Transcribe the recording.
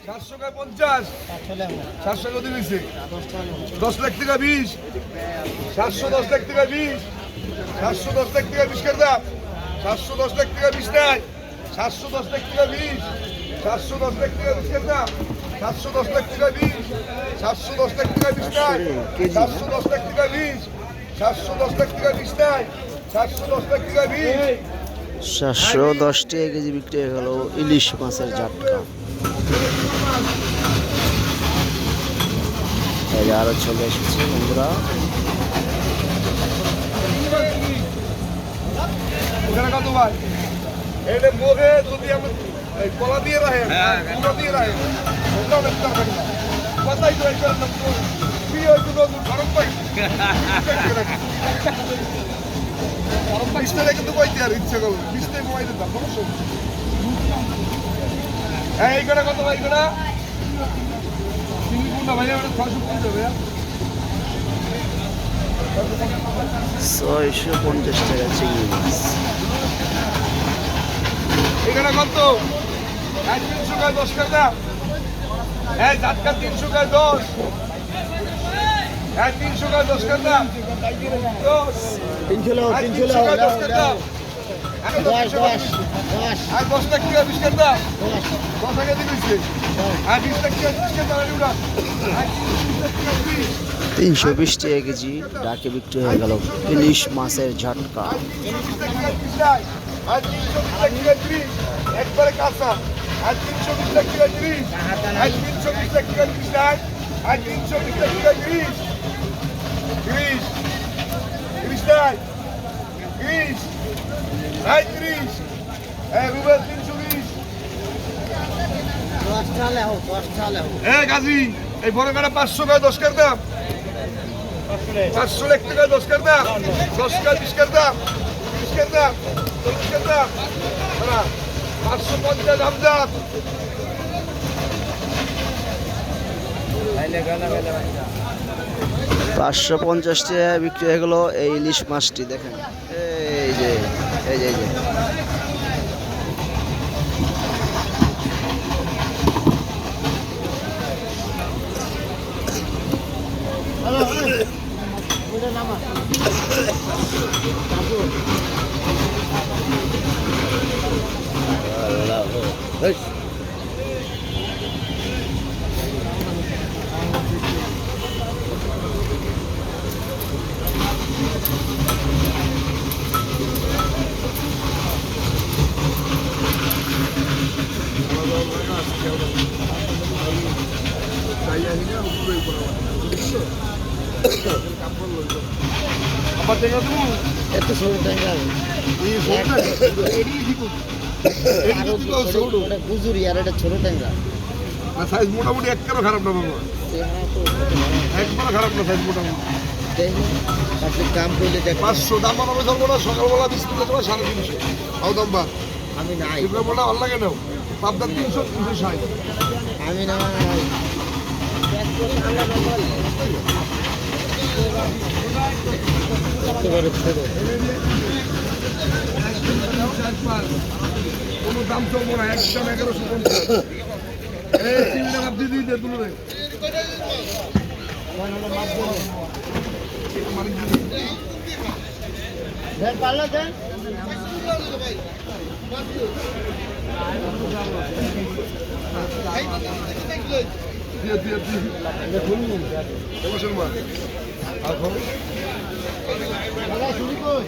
700 টাকা 50, 700 কত দিয়েছে? 10 লাখ টাকা 20, 710 লাখ টাকা 20, 710 লাখ টাকা 20 করে দাও, 710 লাখ টাকা 20 নাই, 710 লাখ টাকা 20, 710 লাখ টাকা 20 করে দাও, 710 লাখ টাকা 20, 710 লাখ টাকা 20 নাই, 710 লাখ টাকা 20, 710 লাখ টাকা 20 নাই, 710 লাখ টাকা 20। 710 টাকা কেজি বিক্রি হয়ে গেল ইলিশ মাছের ঝাটকা। এই যে আরো চলে এসেছে বন্ধুরা। ওখানে কত ভাই? এটা মুখে যদি আমি কলা দিয়ে রাখেন, কলা দিয়ে রাখেন, ওটাও দেখতে পারি না। কথাই তো একটা প্রিয় কোনো গরম পাই। গরম পাইসটা কিন্তু কইতে আর ইচ্ছে করো। বিশটা মোবাইল দাম কোনো সমস্যা। এই করে কত ভাই করে? চিনি কোনটা ভাই আমরা 650 ভাইয়া। 650 টাকা চিংড়ি মাছ। এখানে কত? 300 টাকা 10 টাকা। এই ঝাটকা 300 টাকা 10। 300 টাকা 10 টাকা। 10 300 লাও 300 টাকা 10 টাকা। 10 আর 10 টাকা 20 টাকা। 10 টাকা দিয়েছে। আর 20 টাকা 20 টাকা দিউরা। আর 320 টাকা কেজি ডাকে বিক্রি হয়ে গেল ইলিশ মাছের ঝাটকা। আর 320 টাকা 30 একবারে কাঁচা। আর 320 টাকা 30 আর 320 টাকা 30 আর 320 টাকা 30 30 30 টাকা 30 আর 30 এই রুবেল 320 10 টা লেও। এই গাজী এই বড় কাটা 500 টাকা 10 করে দাম 500 লাখ টাকা 10 করে দাম 10 টাকা 20 করে দাম 20 করে দাম 40 করে দাম 550 দাম দাম 550 টাকা বিক্রি হয়ে গেল এই ইলিশ মাছটি। দেখেন এই যে এই যে এই যে আবার দেখা দেবো এত ছোট ট্যাঙ্গা এই ফোনটা এডি দিকো ওটা গুজুরি আর এটা ছোট ট্যাঙ্গা। না সাইজ মোটামুটি একবারও খারাপ না বাবা একবারও খারাপ না সাইজ মোটামুটি আপনি কাম করলে দেখ 500 দাম বানাবে সর্বনা সকালবেলা বিস্কুটের সময় 350 তাও দাম বা আমি নাই বলটা ভালো লাগে না পাবদা 300 360 আমি নাই কোনো দাম চলবো না একদম 1150 এই 3 টাকা দিয়ে দিয়ে তুলে দে দেন পারলা দেন দিয়ে দিয়ে দিয়ে দেখুন মুসলমান আর খবর শুরু কর